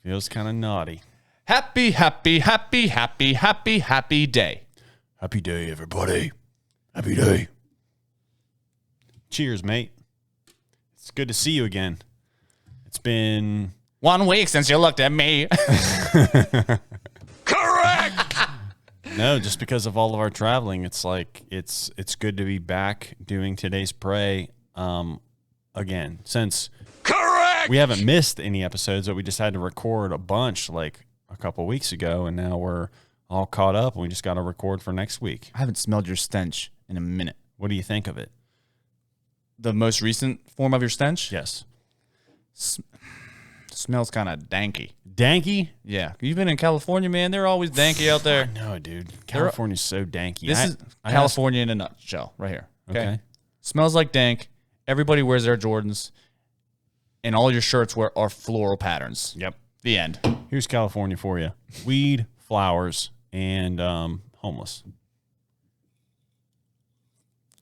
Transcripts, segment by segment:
Feels kind of naughty. Happy, happy, happy, happy, happy, happy day. Happy day, everybody. Happy day. Cheers, mate. It's good to see you again. It's been 1 week since you looked at me. Correct! No, just because of all of our traveling, it's like it's good to be back doing Today's Pray again. Since Correct! we haven't missed any episodes, but we just had to record a bunch like a couple weeks ago, and now we're all caught up, and we just got to record for next week. I haven't smelled your stench in a minute. What do you think of it? The most recent form of your stench? Yes. Smells kind of danky. Danky? Yeah. You've been in California, man. They're always danky out there. I know, dude. California's so danky. This is California in a nutshell right here. Okay. Smells like dank. Everybody wears their Jordans. And all your shirts are floral patterns. Yep. The end. Here's California for you. Weed, flowers, and homeless.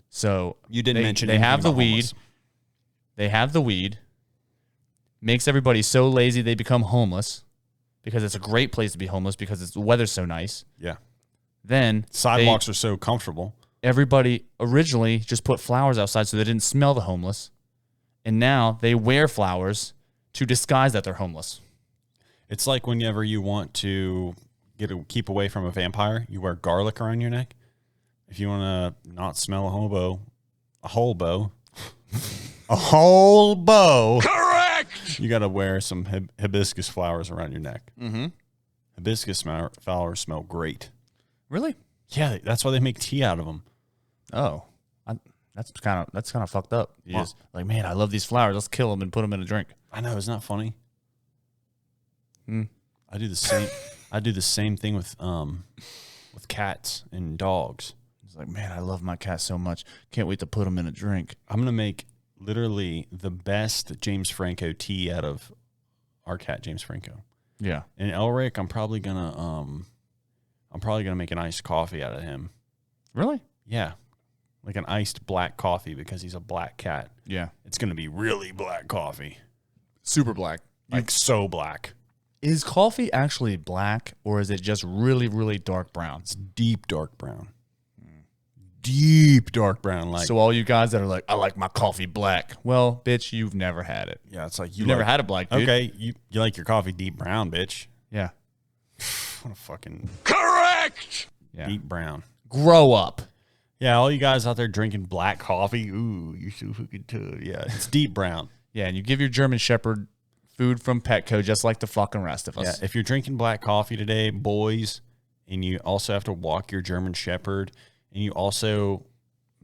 So You didn't mention they have the anything about weed. homeless. They have the weed. Makes everybody so lazy they become homeless because it's a great place to be homeless because the weather's so nice. Yeah. Then Sidewalks are so comfortable. everybody originally just put flowers outside so they didn't smell the homeless. And now they wear flowers to disguise that they're homeless. It's like whenever you want to keep away from a vampire, you wear garlic around your neck. If you want to not smell a whole bow, Correct! you got to wear some hibiscus flowers around your neck. Mm-hmm. Hibiscus flowers smell great. Really? Yeah, that's why they make tea out of them. Oh, that's kind of fucked up. You Wow. just like, man, I love these flowers. Let's kill them and put them in a drink. I know, isn't that funny? Mm. I do the same. I do the same thing with cats and dogs. It's like, man, I love my cat so much. Can't wait to put them in a drink. I'm gonna make literally the best James Franco tea out of our cat, James Franco. Yeah. And Elric, I'm probably gonna make an iced coffee out of him. Really? Yeah, like an iced black coffee because he's a black cat. Yeah. It's gonna be really black coffee, Super black. like so black. Is coffee actually black or is it just really, really dark brown? It's deep dark brown. Deep dark brown, like So all you guys that are like, I like my coffee black. Well, bitch, you've never had it. yeah. It's like You've never had a black, dude. Okay, you like your coffee deep brown, bitch. Yeah. What a fucking Correct! Yeah. deep brown. Grow up. Yeah, all you guys out there drinking black coffee, ooh, you're so fucking tough. Yeah, it's deep brown. Yeah, and you give your German Shepherd food from Petco just like the fucking rest of Yeah, us. if you're drinking black coffee today, boys, and you also have to walk your German Shepherd, and you also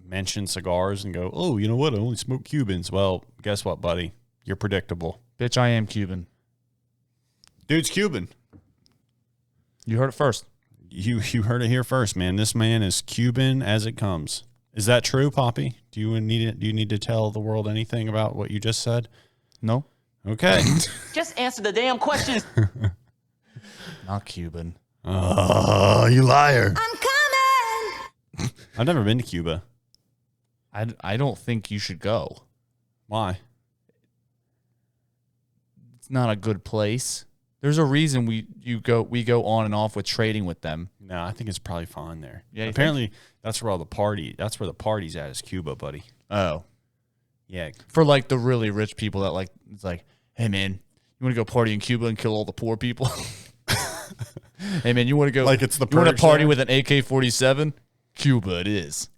mention cigars and go, oh, you know what? I only smoke Cubans. Well, guess what, buddy? You're predictable. Bitch, I am Cuban. Dude's Cuban. You heard it first. You heard it here first, man. This man is Cuban as it comes. Is that true, Poppy? Do you need to tell the world anything about what you just said? No? Okay. Just answer the damn questions. Not Cuban. Oh, you liar. I'm coming. I've never been to Cuba. I don't think you should go. Why? It's not a good place. There's a reason we go on and off with trading with them. No, I think it's probably fine there. Yeah, you apparently that's where the party's at is Cuba, buddy. Oh. Yeah. For like the really rich people that like, it's like, hey man, you want to go party in Cuba and kill all the poor people? Hey man, you want to go Like it's the you want to purge party there? with an AK-47? Cuba it is.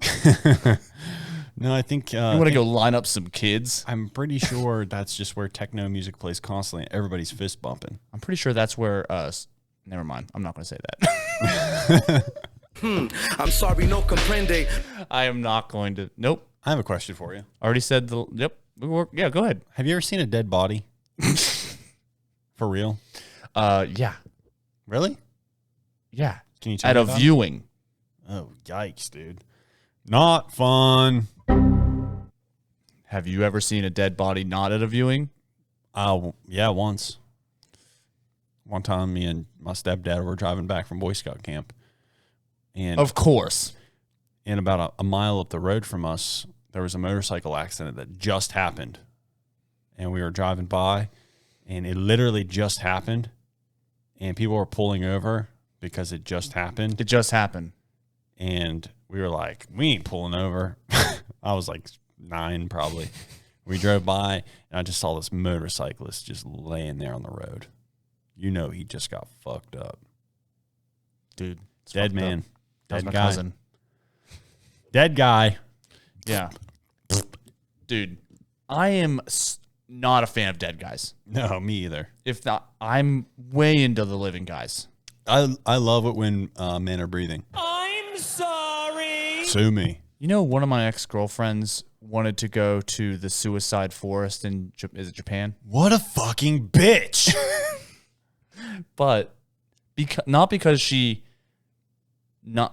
No, I think You want to go line up some kids? I'm pretty sure that's just where techno music plays constantly. Everybody's fist bumping. I'm pretty sure that's where never mind. I'm not going to say that. I'm sorry, no comprende. I am not going to. Nope. I have a question for you. Already said the yep. Yeah, go ahead. Have you ever seen a dead body? For real? Yeah. Really? Yeah. Can you tell At me a about it? viewing. Oh, yikes, dude. Not fun. Have you ever seen a dead body not at a viewing? Yeah, once. One time, me and my stepdad were driving back from Boy Scout camp. And Of course. and about a mile up the road from us, there was a motorcycle accident that just happened. And we were driving by, and it literally just happened. and people were pulling over because it just happened. It just happened. And we were like, we ain't pulling over. I was like 9 probably. We drove by, and I just saw this motorcyclist just laying there on the road. You know he just got fucked up. Dude. it's Dead fucked man. up. That was Dead my guy. cousin. Dead guy. Yeah. Dude, I am not a fan of dead guys. No, me either. If not, I'm way into the living guys. I love it when men are breathing. I'm sorry. Sue me. You know, one of my ex-girlfriends wanted to go to the suicide forest in is it Japan? What a fucking bitch. But not because she I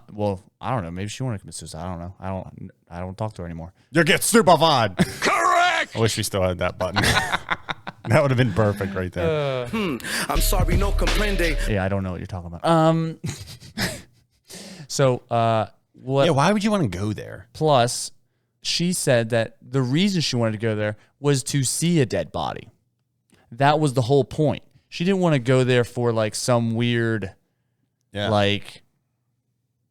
don't know, maybe she wanted to commit suicide. I don't know. I don't talk to her anymore. You get stupefied. Correct. I wish we still had that button. That would have been perfect right there. I'm sorry, no comprende. Yeah, I don't know what you're talking about. So what Yeah, why would you want to go there? plus she said that the reason she wanted to go there was to see a dead body. That was the whole point. She didn't want to go there for like some weird like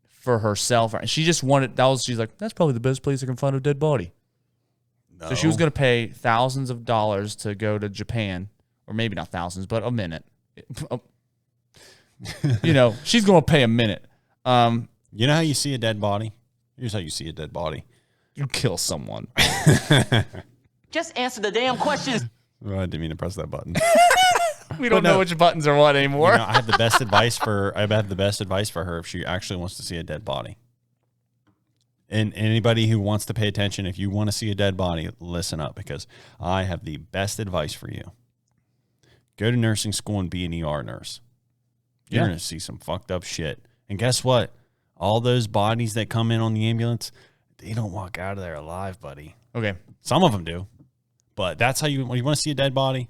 for herself. She just wanted she's like, that's probably the best place I can find a dead body. So she was going to pay thousands of dollars to go to Japan, or maybe not thousands, but a minute. You know, she's going to pay a minute. You know how you see a dead body? Here's how you see a dead body. You kill someone. Just answer the damn questions. Oh, I didn't mean to press that button. We don't know which buttons are what anymore. You know, I have the best advice for her if she actually wants to see a dead body. And anybody who wants to pay attention, if you want to see a dead body, listen up, because I have the best advice for you. Go to nursing school and be an ER nurse. You're going to see some fucked up shit. And guess what? All those bodies that come in on the ambulance, they don't walk out of there alive, buddy. Okay. Some of them do. But that's how when you want to see a dead body,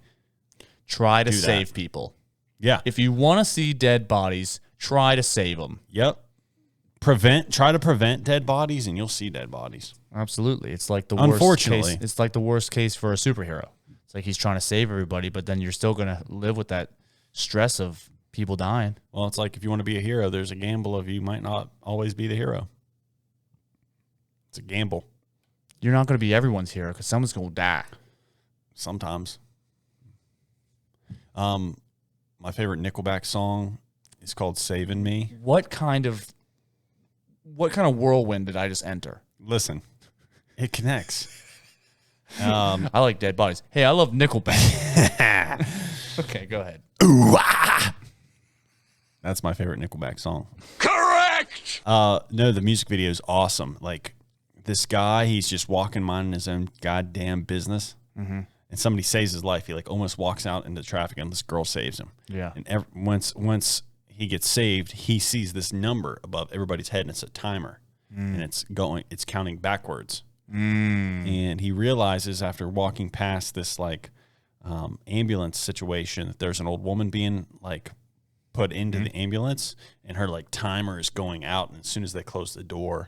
Try to Do that. save people. yeah. If you want to see dead bodies, try to save them. Yep. Try to prevent dead bodies, and you'll see dead bodies. Absolutely. It's like the worst Unfortunately. case. It's like the worst case for a superhero. It's like he's trying to save everybody, but then you're still going to live with that stress of people dying. Well, it's like if you want to be a hero, there's a gamble of you might not always be the hero. It's a gamble. You're not going to be everyone's hero because someone's going to die. Sometimes. My favorite Nickelback song is called "Saving Me." What kind of whirlwind did I just enter? Listen, it connects. I like dead bodies. Hey, I love Nickelback. Okay, go ahead. That's my favorite Nickelback song. Correct. No, the music video is awesome. Like this guy, he's just walking, minding his own goddamn business, and somebody saves his life. He like almost walks out into traffic, and this girl saves him. Yeah. And once he gets saved, he sees this number above everybody's head, and it's a timer, and it's counting backwards. And he realizes after walking past this like ambulance situation that there's an old woman being like put into the ambulance, and her like timer is going out, and as soon as they close the door,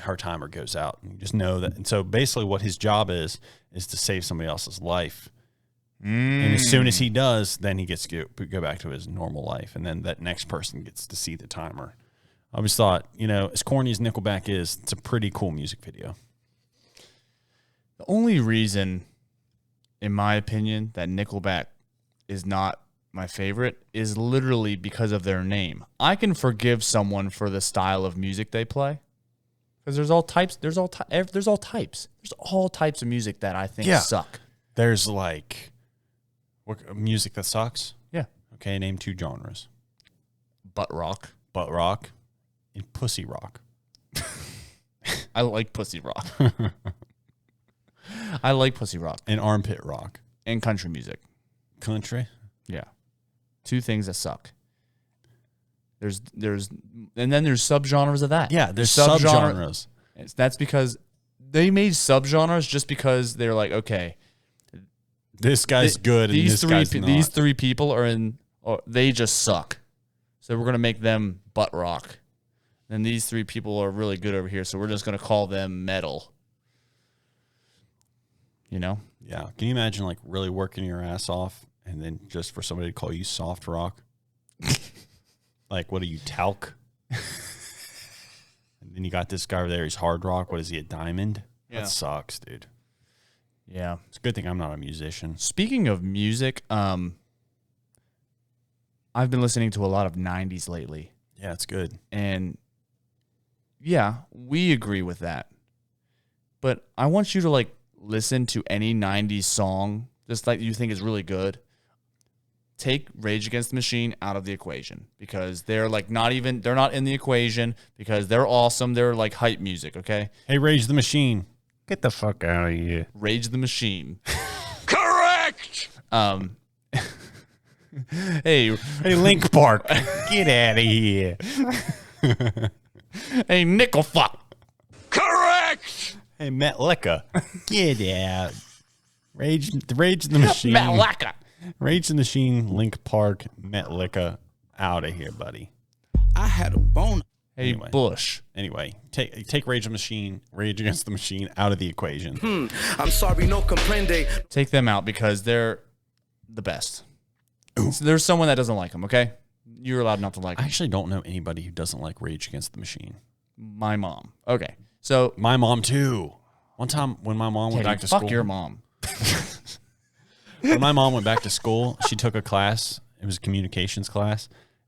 her timer goes out, and you just know that. And so basically what his job is to save somebody else's life. And as soon as he does, then he gets to go back to his normal life, and then that next person gets to see the timer. I always thought, as corny as Nickelback is, it's a pretty cool music video. The only reason, in my opinion, that Nickelback is not my favorite is literally because of their name. I can forgive someone for the style of music they play because there's all types. There's all types. There's all types of music that I think suck. There's like music that sucks. Yeah. Okay, name 2 genres: Butt rock. butt rock and pussy rock. I like pussy rock. I like pussy rock And armpit rock. and country music. Country. Yeah. 2 things that suck. And then there's subgenres of that. Yeah, there's subgenres. That's because they made subgenres just because they're like, okay, This guy's good and this guy's not. These 3 people they just suck. So we're gonna make them butt rock. And these 3 people are really good over here, so we're just gonna call them metal. You know? Yeah. Can you imagine like really working your ass off and then just for somebody to call you soft rock? Like, what are you, talc? And then you got this guy over there. He's hard rock. What is he, a diamond? Yeah. That sucks, dude. Yeah. It's a good thing I'm not a musician. Speaking of music, I've been listening to a lot of 90s lately. Yeah, it's good. And yeah, we agree with that. But I want you to like listen to any 90s song just like you think is really good. Take Rage Against the Machine out of the equation because they're like they're not in the equation because they're awesome. They're like hype music, okay? Hey, Rage the Machine. Get the fuck out of here. Rage the Machine. Correct! Hey, Link Park. Get out of here. hey, nickel fuck. Correct! Hey, Metallica. Get out. Rage the Machine. Malacca. Rage the Machine, Link Park, Metallica. Out of here, buddy. I had a bone. Hey, Anyway. Bush. Anyway, take Rage Against the Machine out of the equation. I'm sorry, no comprende. Take them out because they're the best. So there's someone that doesn't like them, okay? You're allowed not to like I them. actually don't know anybody who doesn't like Rage Against the Machine. My mom. Okay. So, My mom too. One time when my mom went back to fuck school, your mom. when my mom went back to school, she took a class. It was a communications class,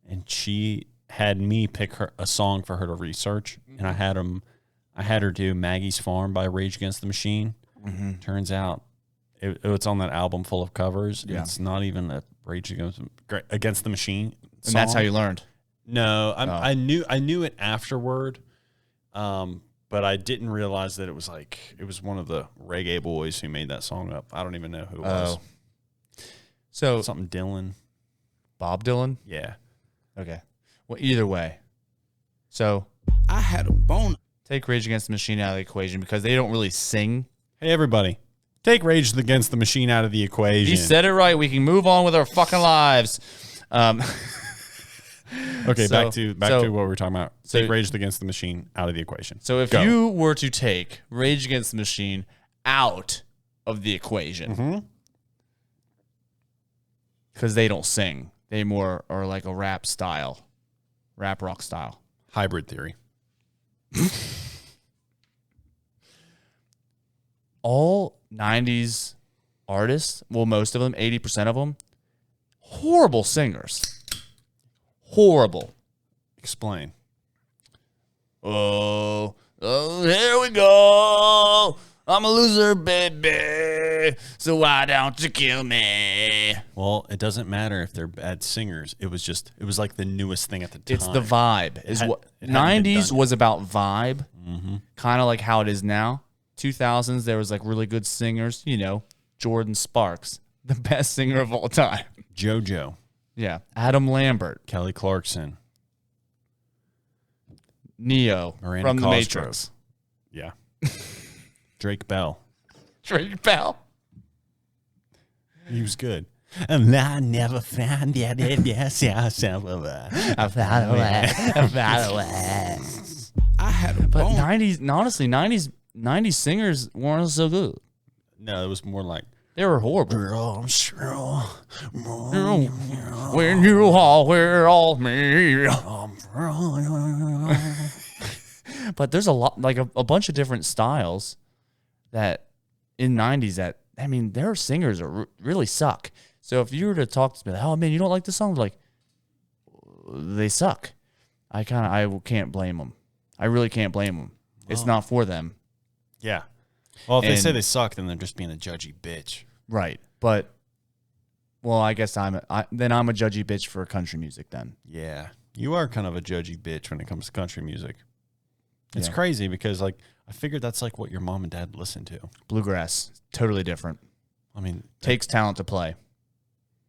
and she had me pick a song for her to research, and I had her do "Maggie's Farm" by Rage Against the Machine. Turns out it's on that album full of covers. Yeah. It's not even a Rage Against the Machine song. And that's how you learned. No, I knew it afterward, but I didn't realize that it was one of the reggae boys who made that song up. I don't even know who it was. So, Something Dylan. Bob Dylan? Yeah. Okay. Well, either way. So, I had a bone. take Rage Against the Machine out of the equation because they don't really sing. Hey, everybody. Take Rage Against the Machine out of the equation. He said it right. We can move on with our fucking lives. Okay, So- back to what we were talking about. so- Take Rage Against the Machine out of the equation. So if Go. you were to take Rage Against the Machine out of the equation, because they don't sing, they more are like a rap rock style. Hybrid theory. All 90s artists, well, most of them, 80% of them, horrible singers. Horrible. Explain. Oh, here we go. I'm a loser, baby. So why don't you kill me? Well, it doesn't matter if they're bad singers. It was like the newest thing at the time. It's the vibe. Is had- what it hadn't been 90s done was about vibe, kind of like how it is now. 2000s there was like really good singers. You know, Jordan Sparks, the best singer of all time. JoJo, Yeah, Adam Lambert, Kelly Clarkson, Neo Miranda from The Cosgrove. Matrix, Yeah. Drake Bell. Drake Bell. He was good. And I never found that I had a But bone. 90s, honestly, 90s singers weren't so good. No, it was more like They were horrible. Girl, sure. When you all were all me. But there's a lot, like a bunch of different styles that in 90s that, I mean, their singers are really suck. So if you were to talk to me, like, oh man, you don't like the song? Like, they suck. I can't blame them. I really can't blame them. It's not for them. Yeah. Well, if they say And- they suck, then they're just being a judgy bitch. Right. But, well, I guess I'm a judgy bitch for country music then. Yeah. You are kind of a judgy bitch when it comes to country music. It's Yeah. crazy because, like, I figured that's like what your mom and dad listen to. Bluegrass, totally different. I mean, Takes talent to play.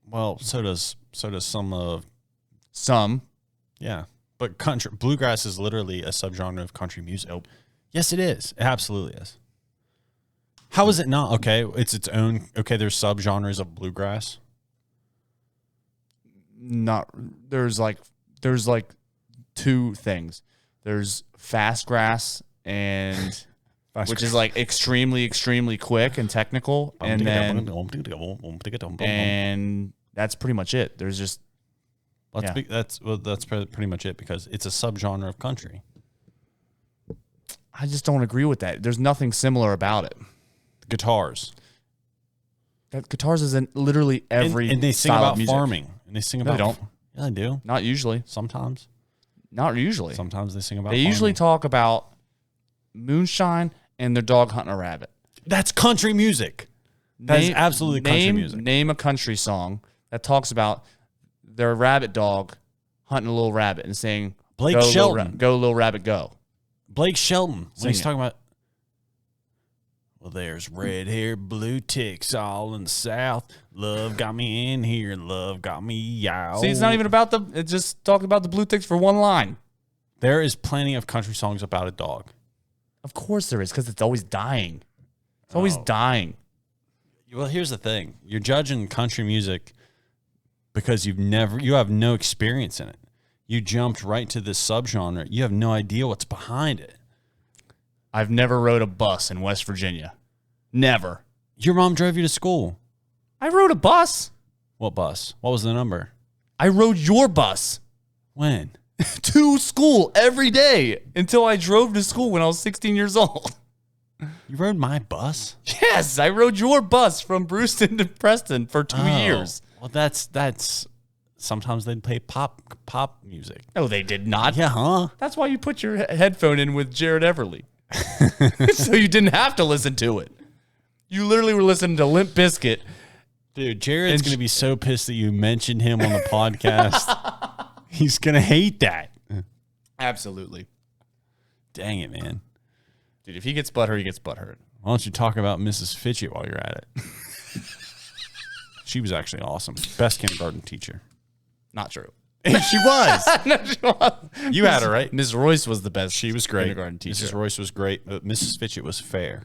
well, so does some of, Some. yeah. But bluegrass is literally a subgenre of country music. Nope. Yes, it is. It absolutely is. How is it not? Okay, it's its own. Okay, there's subgenres of bluegrass. Not there's like two things. There's fast grass and which is like extremely quick and technical, and then and that's pretty much it. There's just That's pretty much it because it's a subgenre of country. I just don't agree with that. There's nothing similar about it. Guitars. Guitars is in literally every and they sing style about of music. farming. And they sing No, about they don't. Yeah, they do. Not usually. Sometimes. Not usually. Sometimes they sing about They usually talk about moonshine and their dog hunting a rabbit. That's country music. That is absolutely country music. Name a country song that talks about their rabbit dog hunting a little rabbit and saying, Blake go, Shelton. Go, little rabbit, go. Blake Shelton. When he's it. talking about, well, there's red hair, blue ticks all in the South. Love got me in here, love got me out. See, it's not even about it's just talking about the blue ticks for one line. There is plenty of country songs about a dog. Of course there is, because it's always dying. It's always dying. Well, here's the thing. You're judging country music because you have no experience in it. You jumped right to this subgenre. You have no idea what's behind it. I've never rode a bus in West Virginia. Never. Your mom drove you to school. I rode a bus. What bus? What was the number? I rode your bus When? to school every day until I drove to school when I was 16 years old. You rode my bus? Yes, I rode your bus from Brewston to Preston for 2 years. Well, that's sometimes they'd play pop music. No, they did not. Yeah, huh? That's why you put your headphone in with Jared Everly. So you didn't have to listen to it. You literally were listening to Limp Bizkit. Dude, Jared's going to be so pissed that you mentioned him on the podcast. He's going to hate that. Absolutely. Dang it, man. Dude, if he gets butthurt, he gets butthurt. Why don't you talk about Mrs. Fitchett while you're at it? She was actually awesome. Best kindergarten teacher. Not true. She was. No, she was. You had her, right? Ms. Royce was the best. She was great. Kindergarten teacher. Mrs. Royce was great, but Mrs. Fitchett was fair.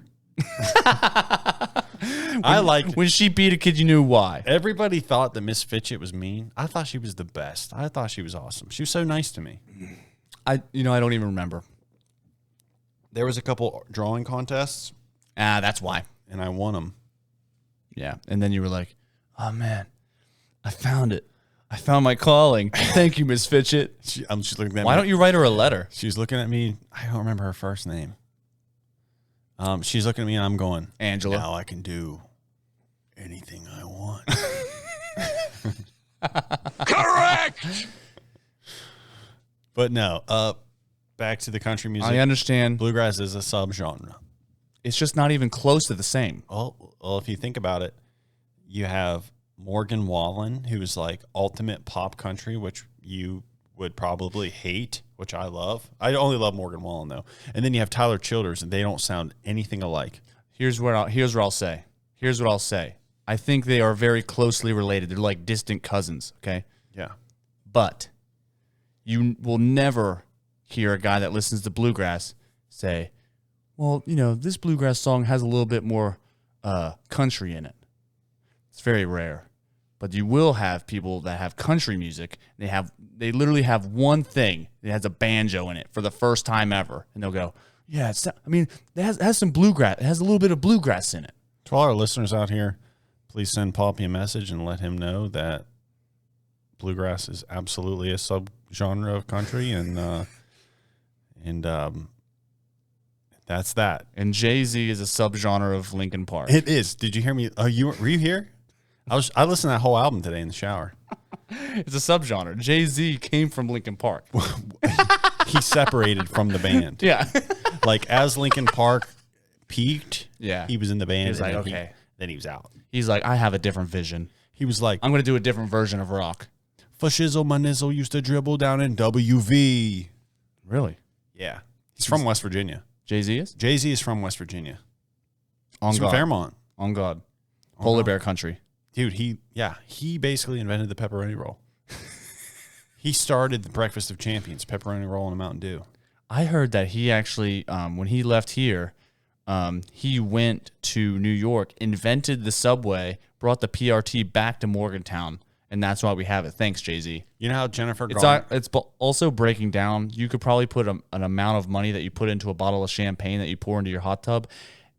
I liked When she beat a kid, you knew why. Everybody thought that Miss Fitchett was mean. I thought she was the best. I thought she was awesome. She was so nice to me. I don't even remember. There was a couple drawing contests, That's why. and I won them. Yeah. And then you were like, oh, man, I found it. I found my calling. Thank you, Miss Fitchett. She's looking at Why me. don't you write her a letter? She's looking at me. I don't remember her first name. She's looking at me, and I'm going, Angela. now I can do anything I want. Correct! But no, back to the country music. I understand. Bluegrass is a subgenre. It's just not even close to the same. Well, if you think about it, you have Morgan Wallen, who's like ultimate pop country, which you would probably hate, which I love. I only love Morgan Wallen, though. And then you have Tyler Childers, and they don't sound anything alike. Here's what I'll say. I think they are very closely related. They're like distant cousins, okay? Yeah. But you will never hear a guy that listens to bluegrass say, well, this bluegrass song has a little bit more country in it. It's very rare. But you will have people that have country music. They literally have one thing that has a banjo in it for the first time ever. And they'll go, yeah, it has some bluegrass. It has a little bit of bluegrass in it. To all our listeners out here, please send Poppy a message and let him know that bluegrass is absolutely a subgenre of country, and that's that. And Jay-Z is a subgenre of Linkin Park. It is. Did you hear me? Were you here? I listened to that whole album today in the shower. It's a subgenre. Jay-Z came from Linkin Park. He separated from the band. Yeah. Like as Linkin Park peaked, Yeah. he was in the band. He was like, and okay. Then he was out. He's like, I have a different vision. He was like, I'm going to do a different version of rock. for shizzle, my nizzle used to dribble down in WV. Really? Yeah. He's from West Virginia. Jay-Z is? Jay-Z is from West Virginia. On He's from God. Fairmont. On God. Polar bear country. Dude, he basically invented the pepperoni roll. He started the Breakfast of Champions, pepperoni roll and a Mountain Dew. I heard that he actually, when he left here, he went to New York, invented the subway, brought the PRT back to Morgantown, and that's why we have it. Thanks, Jay-Z. You know how Jennifer Garner... It's also breaking down. You could probably put an amount of money that you put into a bottle of champagne that you pour into your hot tub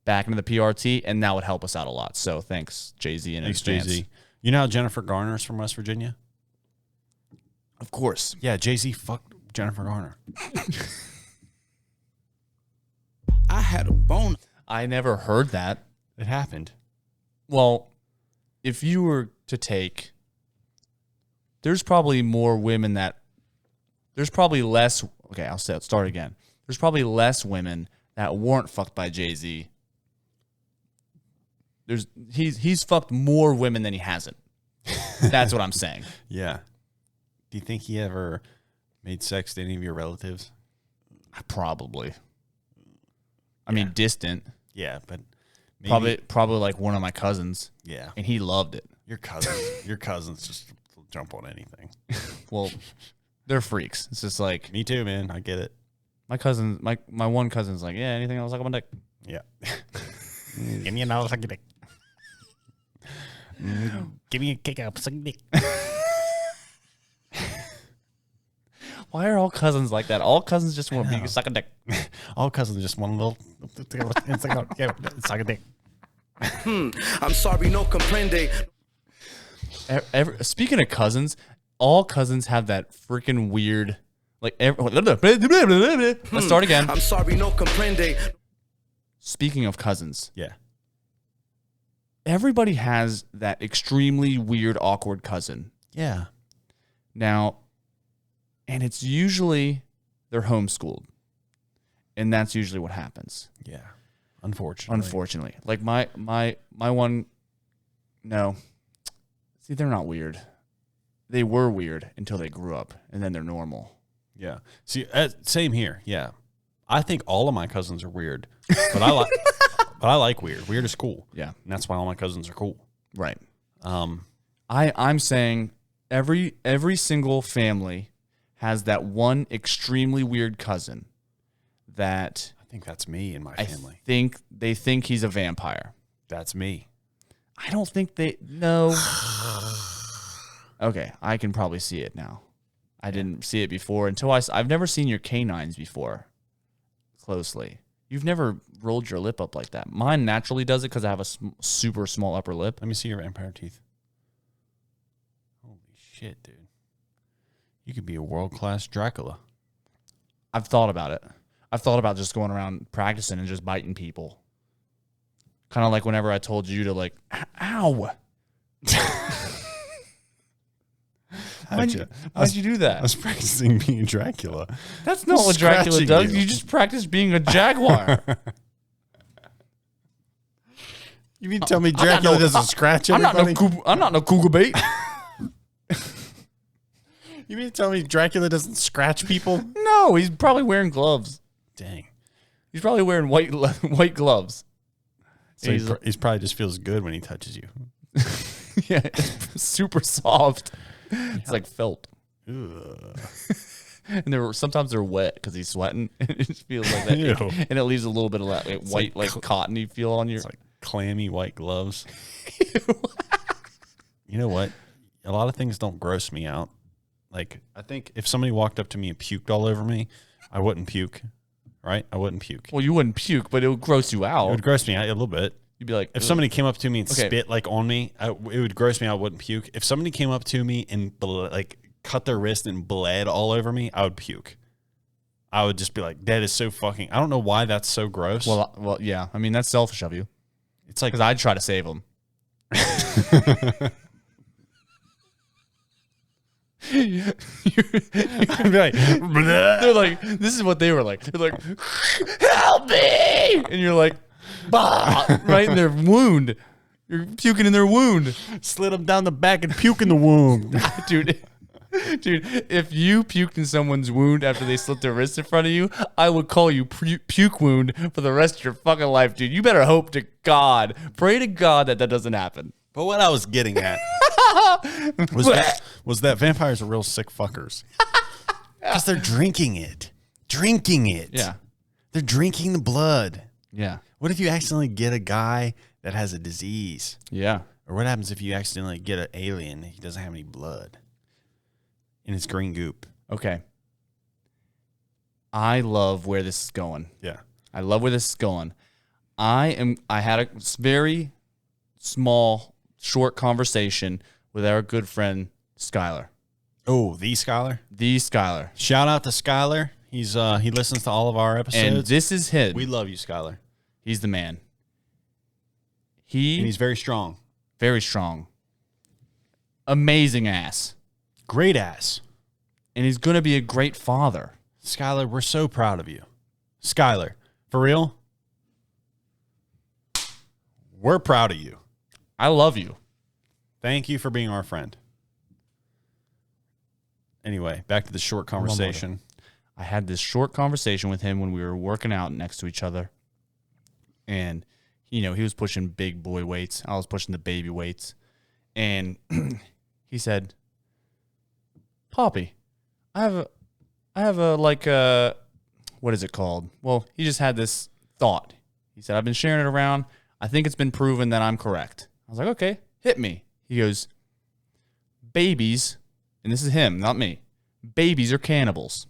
back into the PRT, and that would help us out a lot. So thanks, Jay-Z. Thanks, Jay-Z. You know how Jennifer Garner is from West Virginia? Of course. Yeah, Jay-Z fucked Jennifer Garner. I had a boner. I never heard that. It happened. Well, if you were to take, there's probably more women there's probably less. Okay, I'll start again. There's probably less women that weren't fucked by Jay-Z. He's fucked more women than he hasn't. That's what I'm saying. Yeah. Do you think he ever made sex to any of your relatives? Probably. I mean, distant. Yeah, but maybe, Probably like one of my cousins. Yeah. And he loved it. Your cousins just jump on anything. Well, they're freaks. It's just like Me too, man. I get it. my cousin, my one cousin's like, yeah, anything else like my dick. Yeah. Give me another suck dick. Give me a kick up, suck dick. Why are all cousins like that? All cousins just want to be suck a dick. All cousins just want a little suck a dick. I'm sorry, no comprende. Speaking of cousins, all cousins have that freaking weird, like. Let's start again. I'm sorry, no comprende. Speaking of cousins, Yeah. everybody has that extremely weird, awkward cousin. Yeah. Now, and it's usually they're homeschooled, and that's usually what happens. Yeah. Unfortunately. Like my one, no. See, they're not weird. They were weird until they grew up, and then they're normal. Yeah. See, same here. Yeah. I think all of my cousins are weird, but I like weird. Weird is cool. Yeah. And that's why all my cousins are cool. Right. Um, I'm saying every single family has that one extremely weird cousin that I think that's me and my I family. think they think he's a vampire. That's me. I don't think no. Okay, I can probably see it now. I didn't see it before until I've never seen your canines before closely. You've never rolled your lip up like that. Mine naturally does it because I have a super small upper lip. Let me see your vampire teeth. Holy shit, dude. You could be a world-class Dracula. I've thought about it. I've thought about just going around practicing and just biting people. Kind of like whenever I told you to like, ow. Why'd you do that? I was practicing being Dracula. That's not what Dracula Scratching does. you. You just practice being a jaguar. You mean to tell me Dracula doesn't scratch everybody? I'm not no cougar bait. You mean to tell me Dracula doesn't scratch people? No, he's probably wearing gloves. Dang. He's probably wearing white gloves. So he's probably just feels good when he touches you. Yeah, it's super soft. It's like felt. Ugh. And sometimes they're wet because he's sweating. It just feels like that. Ew. And it leaves a little bit of that white, like cottony feel on your. It's like clammy white gloves. You know what? A lot of things don't gross me out. Like, I think if somebody walked up to me and puked all over me, I wouldn't puke. Right? I wouldn't puke. Well, you wouldn't puke, but it would gross you It out. would gross me out a little bit. You'd be like, If somebody came up to me and Okay. spit like on me, it would gross me out. I wouldn't puke. If somebody came up to me and like cut their wrist and bled all over me, I would puke. I would just be like, that is so fucking. I don't know why that's so gross. well, yeah. I mean, that's selfish of you. it's like Because I'd try to save him. I'd be like, They're like, this is what they were like. They're like, help me! And you're like, bah! Right in their wound. You're puking in their wound. slid them down the back and puke in the wound. Dude, if you puked in someone's wound after they slit their wrist in front of you, I would call you puke wound for the rest of your fucking life, dude. You better hope to God, pray to God that doesn't happen. But what I was getting at was that vampires are real sick fuckers. Because they're drinking it. Yeah. They're drinking the blood. Yeah. What if you accidentally get a guy that has a disease? Yeah. Or what happens if you accidentally get an alien and he doesn't have any blood? And it's green goop. Okay. I love where this is going. Yeah. I love where this is going. I had a very small, short conversation with our good friend Skylar. Oh, the Skylar. The Skylar. Shout out to Skylar. He's he listens to all of our episodes. And this is him. We love you, Skylar. He's the man. And he's very strong. Very strong. Amazing ass. Great ass. And he's going to be a great father. Skylar, we're so proud of you. Skylar, for real? We're proud of you. I love you. Thank you for being our friend. Anyway, back to the short conversation. I had this short conversation with him when we were working out next to each other. And, he was pushing big boy weights. I was pushing the baby weights. And he said, Poppy, I have a what is it called? Well, he just had this thought. He said, I've been sharing it around. I think it's been proven that I'm correct. I was like, okay, hit me. He goes, babies, and this is him, not me, babies are cannibals.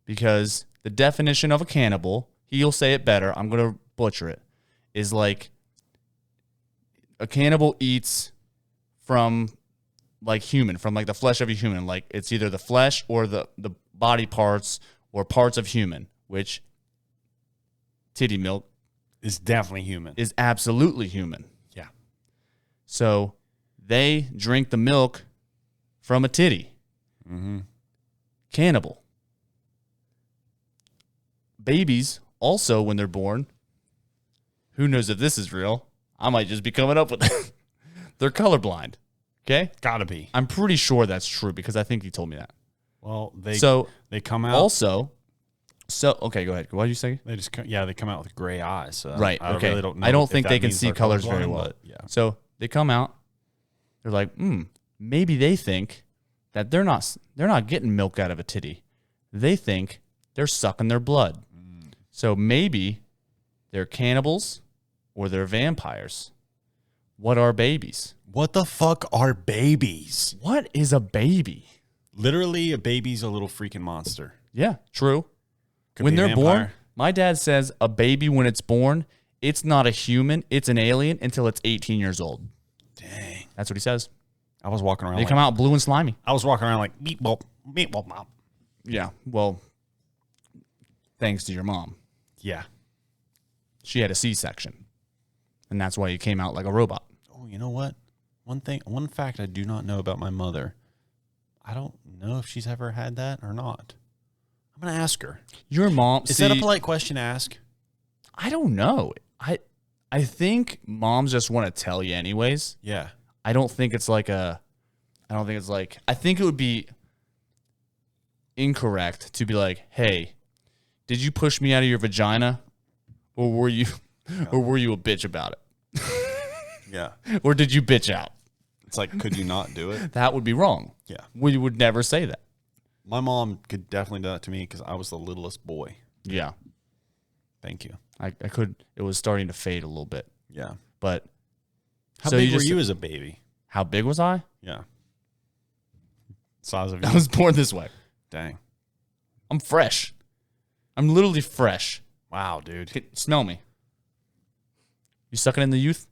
Because the definition of a cannibal, he'll say it better, I'm going to butcher it, is like a cannibal eats from like human, from like the flesh of a human. Like it's either the flesh or the body parts or parts of human, which titty milk Is definitely human. is absolutely human. Yeah. So they drink the milk from a titty. Mm-hmm. Cannibal. Babies also, when they're born, who knows if this is real? I might just be coming up with it. They're colorblind. Okay? Gotta be. I'm pretty sure that's true because I think he told me that. Well, they come out. Also, okay, go ahead. What did you say? They just they come out with gray eyes. So Right. I okay. really don't know I don't if think that they can means see they're colors very colorblind, well. but yeah. So they come out. They're like, maybe they think that they're not getting milk out of a titty. They think they're sucking their blood. So maybe they're cannibals or they're vampires. What are babies? What the fuck are babies? What is a baby? Literally, a baby's a little freaking monster. Yeah, true. Could When be a they're born, vampire. my dad says a baby, when it's born, it's not a human, it's an alien until it's 18 years old. Dang. That's what he says. I was walking around. They come out blue and slimy. I was walking around like meatball, mom. Yeah, well, thanks to your mom. Yeah. She had a C-section, and that's why you came out like a robot. Oh, you know what? One fact I do not know about my mother. I don't know if she's ever had that or not. I'm gonna ask her. Your mom Is that a polite question to ask? I don't know. I think moms just want to tell you anyways. Yeah. I think it would be incorrect to be like, hey, did you push me out of your vagina? Or were you a bitch about it? Yeah. Or did you bitch out? It's like, could you not do it? That would be wrong. Yeah. We would never say that. My mom could definitely do that to me because I was the littlest boy. Yeah. Thank you. I could. It was starting to fade a little bit. Yeah. But How so big were just- you as a baby? how big was I? Yeah. Size of you. I was born this way. Dang. I'm fresh. I'm literally fresh. Wow, dude. Smell me. You sucking in the youth?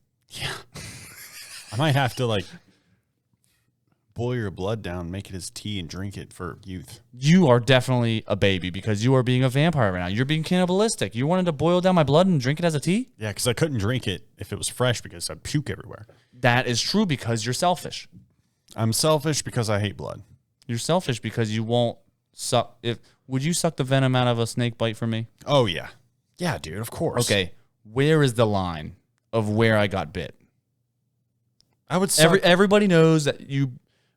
I might have to like boil your blood down, make it as tea, and drink it for youth. You are definitely a baby because you are being a vampire right now. You're being cannibalistic. You wanted to boil down my blood and drink it as a tea? Yeah, because I couldn't drink it if it was fresh because I'd puke everywhere. That is true because you're selfish. I'm selfish because I hate blood. You're selfish because you won't suck. Would you suck the venom out of a snake bite for me? Oh, yeah. Yeah, dude, of course. Okay, where is the line of where I got bit? I would suck. Everybody knows that you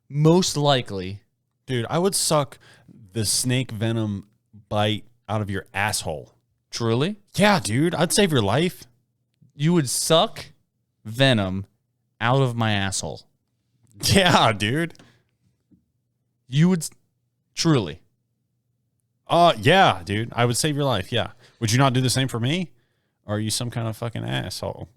most likely. Dude, I would suck the snake venom bite out of your asshole. Truly? Yeah, dude. I'd save your life. You would suck venom out of my asshole. Yeah, dude. You would truly. Yeah, dude. I would save your life. Yeah. Would you not do the same for me? Or are you some kind of fucking asshole?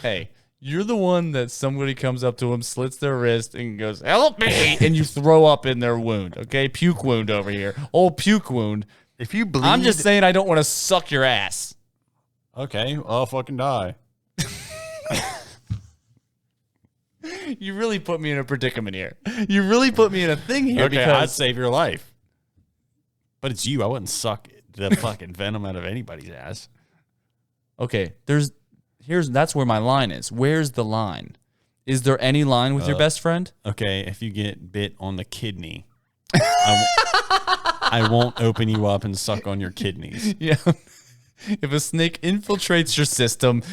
Hey, you're the one that somebody comes up to him, slits their wrist, and goes, "Help me!" and you throw up in their wound. Okay, puke wound over here. Old puke wound. If you bleed, I'm just saying I don't want to suck your ass. okay, I'll fucking die. You really put me in a predicament here. You really put me in a thing here. Okay, because I'd save your life. But it's you. I wouldn't suck the fucking venom out of anybody's ass. Okay, that's where my line is. Where's the line? Is there any line with your best friend? Okay, if you get bit on the kidney, I won't open you up and suck on your kidneys. Yeah. If a snake infiltrates your system,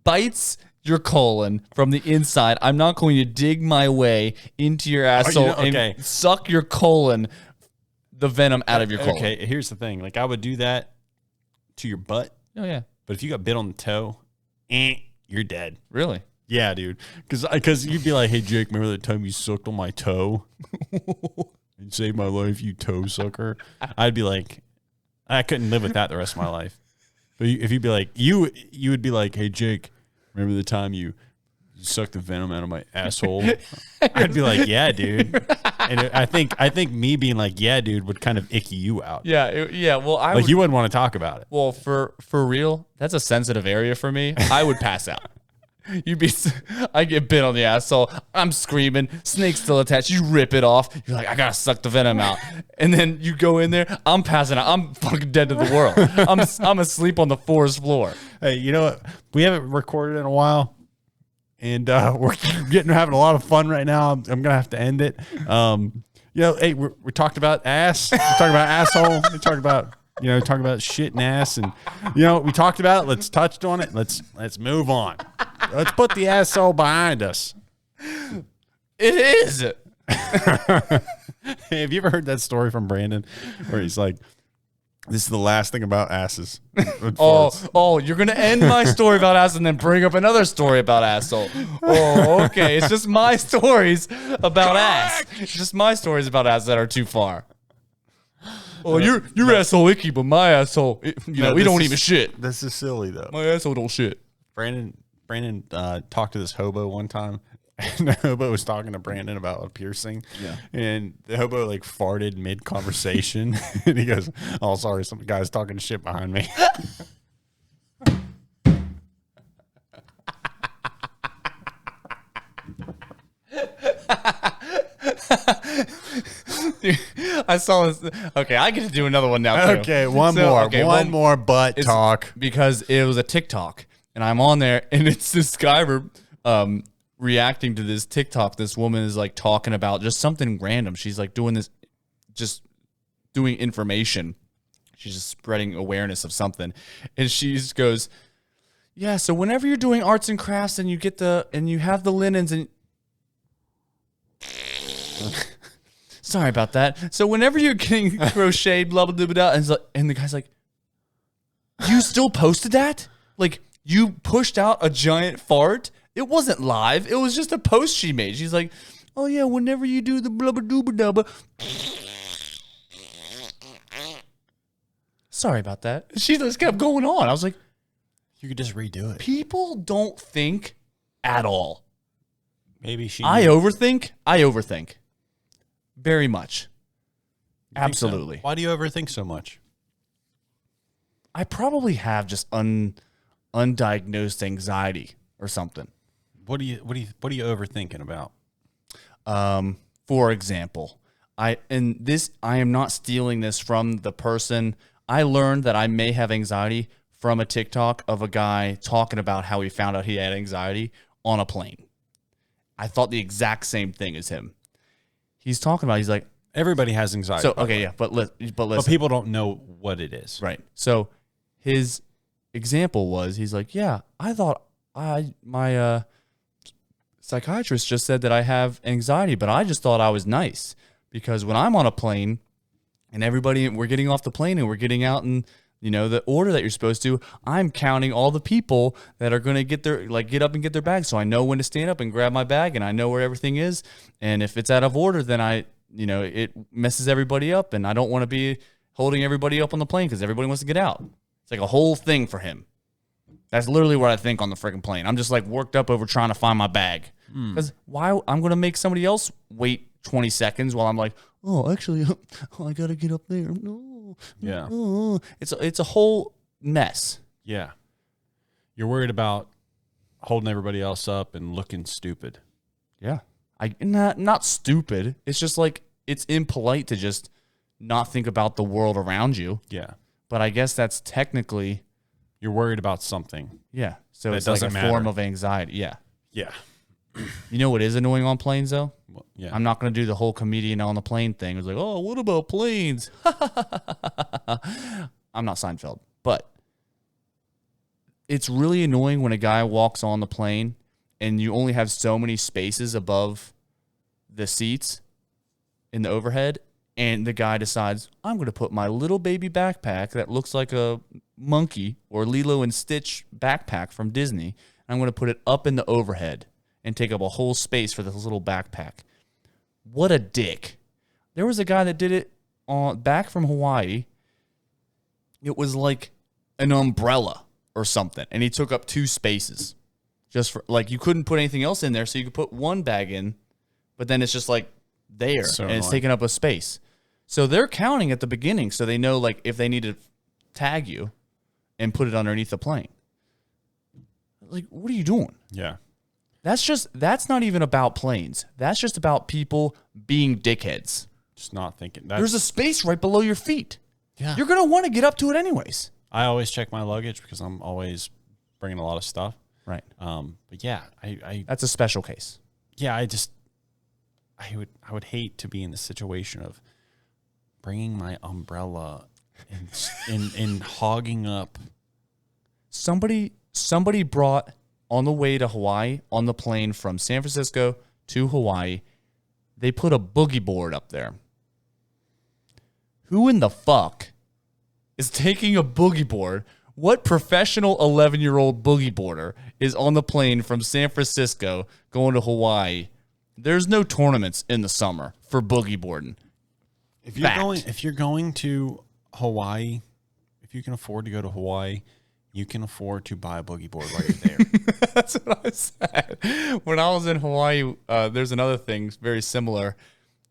bites your colon from the inside, I'm not going to dig my way into your asshole and suck your colon, the venom out of your colon. Okay, here's the thing. Like, I would do that to your butt. Oh, yeah. But if you got bit on the toe, you're dead. Really? Yeah, dude. Because you'd be like, hey, Jake, remember that time you sucked on my toe? It saved my life, you toe sucker. I'd be like, I couldn't live with that the rest of my life. But if you'd be like, you would be like, hey, Jake, remember the time you sucked the venom out of my asshole? I'd be like, yeah, dude. And I think me being like, yeah, dude, would kind of icky you out. Yeah. Well, you wouldn't want to talk about it. Well, for real, that's a sensitive area for me. I would pass out. I get bit on the asshole. I'm screaming. Snake's still attached. You rip it off. You're like, I gotta suck the venom out. And then you go in there. I'm passing out. I'm fucking dead to the world. I'm asleep on the forest floor. Hey, you know what? We haven't recorded in a while, and we're having a lot of fun right now. I'm gonna have to end it. Hey, we talked about ass. We talked about asshole. We talked about talking about shit and ass, and we talked about it. Let's touch on it. Let's move on. Let's put the asshole behind us. It is. Hey, have you ever heard that story from Brandon where he's like, this is the last thing about asses? You're going to end my story about ass and then bring up another story about asshole. Oh, okay. It's just my stories about ass. It's just my stories about ass that are too far. Oh, your asshole icky, but my asshole, we don't even shit. This is silly, though. My asshole don't shit. Brandon talked to this hobo one time, and the hobo was talking to Brandon about a piercing. Yeah. And the hobo like farted mid conversation, and he goes, "Oh, sorry, some guy's talking shit behind me." I saw this. Okay, I get to do another one now. Too. Okay, one more butt talk, because it was a TikTok, and I'm on there, and it's this guy reacting to this TikTok. This woman is like talking about just something random. She's like doing this, just doing information. She's just spreading awareness of something, and she just goes, "Yeah, so whenever you're doing arts and crafts, and you have the linens and." Sorry about that. So whenever you're getting crocheted, blah, blah, blah, blah, and the guy's like, you still posted that? Like, you pushed out a giant fart? It wasn't live. It was just a post she made. She's like, oh, yeah, whenever you do the blah, blah, blah, blah, blah. Sorry about that. She just kept going on. I was like, you could just redo it. People don't think at all. Maybe she. I overthink. Very much. Absolutely. So? Why do you overthink so much? I probably have just undiagnosed anxiety or something. What are you overthinking about? For example, I am not stealing this from the person. I learned that I may have anxiety from a TikTok of a guy talking about how he found out he had anxiety on a plane. I thought the exact same thing as him. He's talking about, he's like, everybody has anxiety. So, okay, yeah, but listen. But people don't know what it is. Right. So his example was, he's like, yeah, I thought my psychiatrist just said that I have anxiety, but I just thought I was nice because when I'm on a plane and we're getting off the plane and we're getting out in, the order that you're supposed to, I'm counting all the people that are going to get up and get their bags. So I know when to stand up and grab my bag and I know where everything is. And if it's out of order, then it messes everybody up. And I don't want to be holding everybody up on the plane because everybody wants to get out. It's like a whole thing for him. That's literally what I think on the freaking plane. I'm just like worked up over trying to find my bag. Because why I'm going to make somebody else wait 20 seconds while I'm like, oh, actually, I got to get up there. No. Yeah. It's a whole mess. Yeah. You're worried about holding everybody else up and looking stupid. Yeah. Not stupid. It's just like it's impolite to just not think about the world around you. Yeah. But I guess that's technically You're worried about something. yeah. So That it's like a doesn't form matter. of anxiety. Yeah. Yeah. You know what is annoying on planes though? Well, yeah. I'm not going to do the whole comedian on the plane thing. It's like, oh, what about planes? I'm not Seinfeld, but it's really annoying when a guy walks on the plane and you only have so many spaces above the seats in the overhead, and the guy decides, I'm going to put my little baby backpack that looks like a monkey or Lilo and Stitch backpack from Disney. I'm going to put it up in the overhead and take up a whole space for this little backpack. What a dick. There was a guy that did it back from Hawaii. It was like an umbrella or something, and he took up 2 spaces. Just for like, you couldn't put anything else in there, so you could put one bag in, but then it's just like there, So and it's annoying. taking up a space. So they're counting at the beginning, so they know like if they need to tag you and put it underneath the plane. Like, what are you doing? Yeah. That's not even about planes. That's just about people being dickheads. Just not thinking. There's a space right below your feet. Yeah. You're going to want to get up to it anyways. I always check my luggage because I'm always bringing a lot of stuff. Right. But yeah, I That's a special case. yeah, I would hate to be in the situation of bringing my umbrella and hogging up. Somebody brought on the way to Hawaii, on the plane from San Francisco to Hawaii, they put a boogie board up there. Who in the fuck is taking a boogie board? What professional 11-year-old boogie boarder is on the plane from San Francisco going to Hawaii? There's no tournaments in the summer for boogie boarding. If you're Fact. going to Hawaii, if you can afford to go to Hawaii, you can afford to buy a boogie board while you're there. That's what I said. When I was in Hawaii, there's another thing very similar.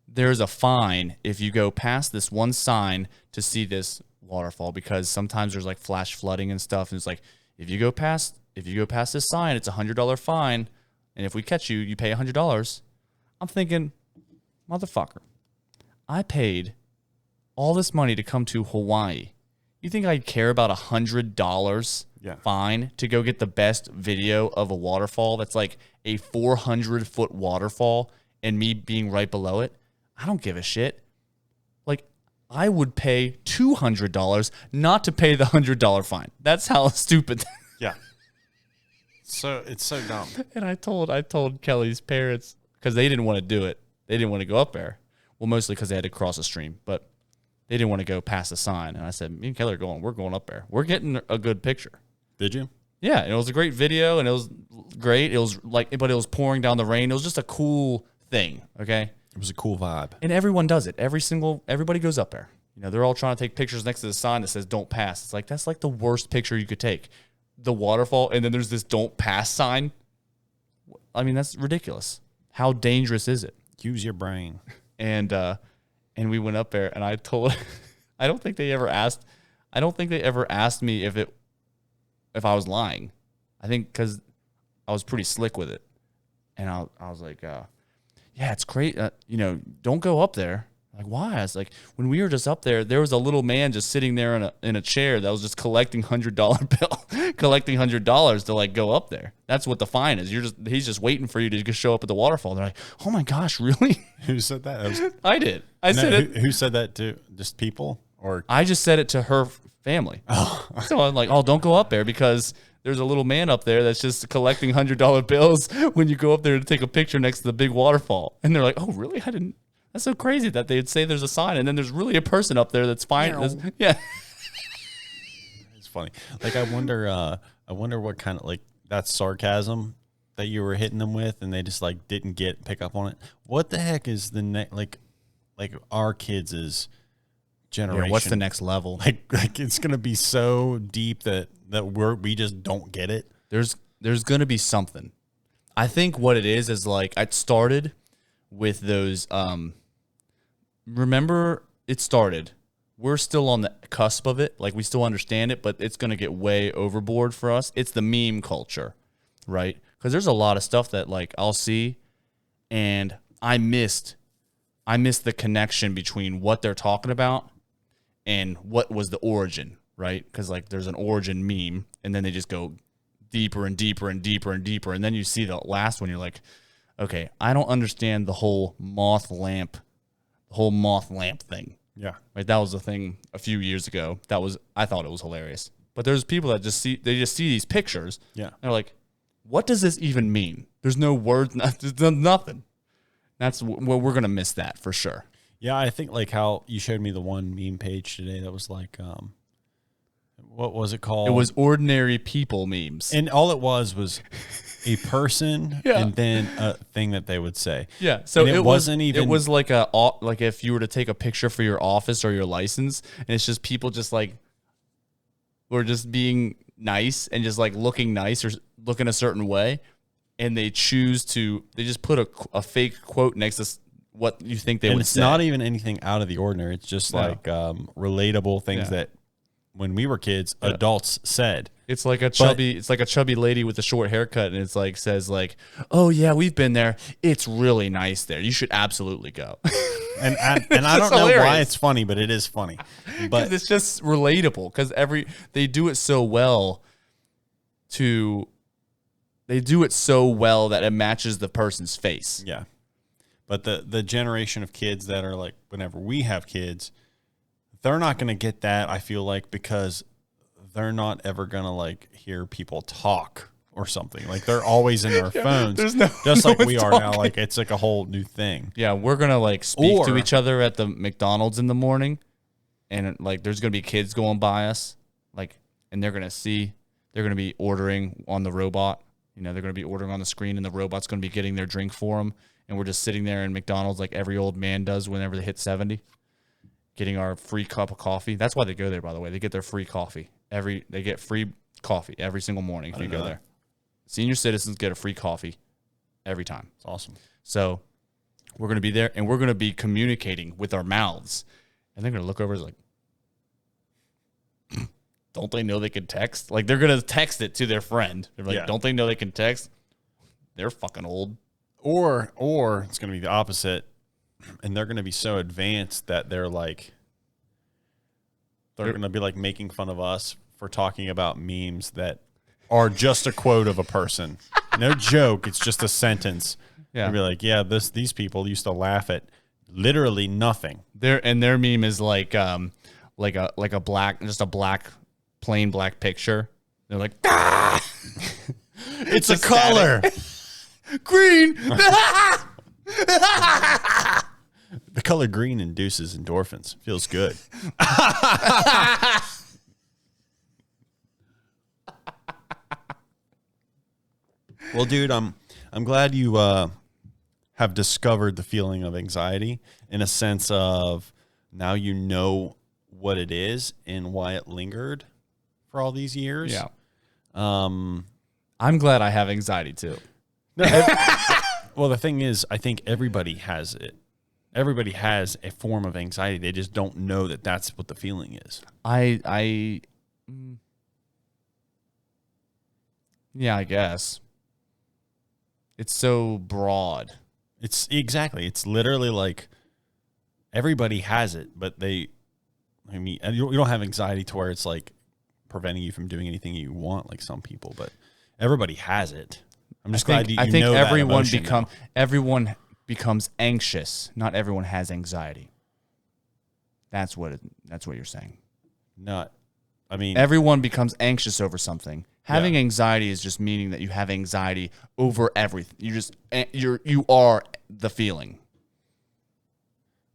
There's a fine if you go past this one sign to see this waterfall, because sometimes there's like flash flooding and stuff, and it's like if you go past this sign, it's $100 fine, and if we catch you, you pay $100. I'm thinking, motherfucker, I paid all this money to come to Hawaii. You think I'd care about $100 fine to go get the best video of a waterfall that's like a 400-foot waterfall and me being right below it? I don't give a shit. Like, I would pay $200 not to pay the $100 fine. That's how stupid. Yeah. So it's so dumb. And I told Kelly's parents, because they didn't want to do it. They didn't want to go up there. Well, mostly because they had to cross a stream, but they didn't want to go past the sign. And I said, me and Kelly are going. We're going up there. We're getting a good picture. Did you? Yeah, and it was a great video, and it was great. It was like, but it was pouring down the rain. It was just a cool thing. Okay. It was a cool vibe. And everyone does it. Everybody goes up there. You know, they're all trying to take pictures next to the sign that says "Don't pass." It's like, that's like the worst picture you could take. The waterfall, and then there's this "Don't pass" sign. I mean, that's ridiculous. How dangerous is it? Use your brain. And we went up there, and I told, I don't think they ever asked me if I was lying. I think because I was pretty slick with it, and I was like, yeah, it's great. You know, don't go up there. Like, why? I was like, when we were just up there, there was a little man just sitting there in a chair that was just collecting $100 bill, collecting $100 to like go up there. That's what the fine is. He's just waiting for you to just show up at the waterfall. They're like, oh my gosh, really? Who said that? I did. I said it. Who said that to just people or? I just said it to her family. Oh. So I'm like, oh, don't go up there because there's a little man up there that's just collecting $100 bills when you go up there to take a picture next to the big waterfall. And they're like, oh, really? I didn't. That's so crazy that they'd say there's a sign and then there's really a person up there that's fine. Yeah. It's funny. Like, I wonder what kind of, like, that's sarcasm that you were hitting them with and they just like didn't pick up on it. What the heck is the next, like our kids' generation? Yeah, what's the next level? Like it's going to be so deep that we just don't get it. There's going to be something. I think what it is like, it started with those, remember it started. We're still on the cusp of it. Like, we still understand it, but it's going to get way overboard for us. It's the meme culture, right? Because there's a lot of stuff that, like, I'll see, and I missed the connection between what they're talking about and what was the origin, right? Because like there's an origin meme, and then they just go deeper and deeper and deeper and deeper, and then you see the last one, you're like, okay, I don't understand the whole moth lamp thing. Yeah. Right, that was a thing a few years ago. I thought it was hilarious. But there's people that just see these pictures. Yeah. And they're like, what does this even mean? There's no words, there's nothing. That's what we're gonna miss that for sure. Yeah, I think like how you showed me the one meme page today that was like, what was it called? It was ordinary people memes. And all it was a person Yeah. and then a thing that they would say. Yeah, so And it wasn't even. It was like like if you were to take a picture for your office or your license, and it's just people just like, or just being nice and just like looking nice or looking a certain way, and they just put a fake quote next to what you think they and would it's say. not even anything out of the ordinary. It's just like relatable things that when we were kids, adults said. It's like a chubby lady with a short haircut, and it's like says like, "Oh yeah, we've been there. It's really nice there. You should absolutely go." And I don't know why it's funny, but it is funny. But it's just relatable because they do it so well that it matches the person's face. yeah, but the generation of kids that are like, whenever we have kids, they're not going to get that. I feel like because they're not ever going to like hear people talk or something. Like they're always in their phones, just like we are now. Like it's like a whole new thing. Yeah, we're gonna like speak to each other at the McDonald's in the morning, and like there's gonna be kids going by us, like, and they're gonna be ordering on the robot. You know, they're gonna be ordering on the screen, and the robot's gonna be getting their drink for them, and we're just sitting there in McDonald's like every old man does whenever they hit 70, getting our free cup of coffee. That's why they go there, by the way. They get their free coffee they get free coffee every single morning if you go there. Senior citizens get a free coffee every time. It's awesome. So we're going to be there, and we're going to be communicating with our mouths. And they're going to look over and like, don't they know they can text? Like, they're going to text it to their friend. They're like, don't they know they can text? They're fucking old. Or it's going to be the opposite, and they're going to be so advanced that they're like, they're going to be like making fun of us for talking about memes that are just a quote of a person. No joke. It's just a sentence. Yeah. They'll be like, yeah, these people used to laugh at literally nothing. Their meme is like a plain black picture. They're like, ah! It's a color. Green. The color green induces endorphins. Feels good. Well, dude, I'm glad you have discovered the feeling of anxiety in a sense of now you know what it is and why it lingered for all these years. Yeah. I'm glad I have anxiety too. Well, the thing is, I think everybody has it. Everybody has a form of anxiety. They just don't know that that's what the feeling is. Yeah, I guess. It's so broad. It's exactly. It's literally like everybody has it, but you don't have anxiety to where it's like preventing you from doing anything you want, like some people. But everybody has it. I'm just glad you know that emotion now. Everyone becomes anxious. Not everyone has anxiety. That's what you're saying. Everyone becomes anxious over something. Having anxiety is just meaning that you have anxiety over everything. You are the feeling.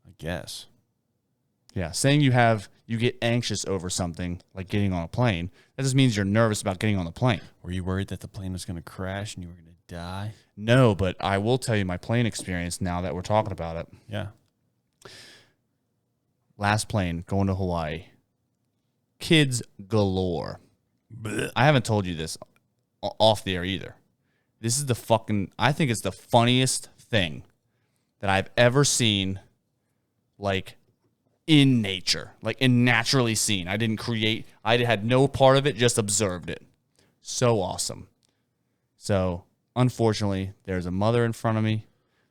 I guess. Yeah, saying you get anxious over something like getting on a plane, that just means you're nervous about getting on the plane. Were you worried that the plane was going to crash and you were going to die? No, but I will tell you my plane experience now that we're talking about it. Yeah. Last plane going to Hawaii. Kids galore. Blech. I haven't told you this off the air either. This is I think it's the funniest thing that I've ever seen, like, in nature, like in naturally seen. I had no part of it, just observed it. So awesome. So, unfortunately, there's a mother in front of me.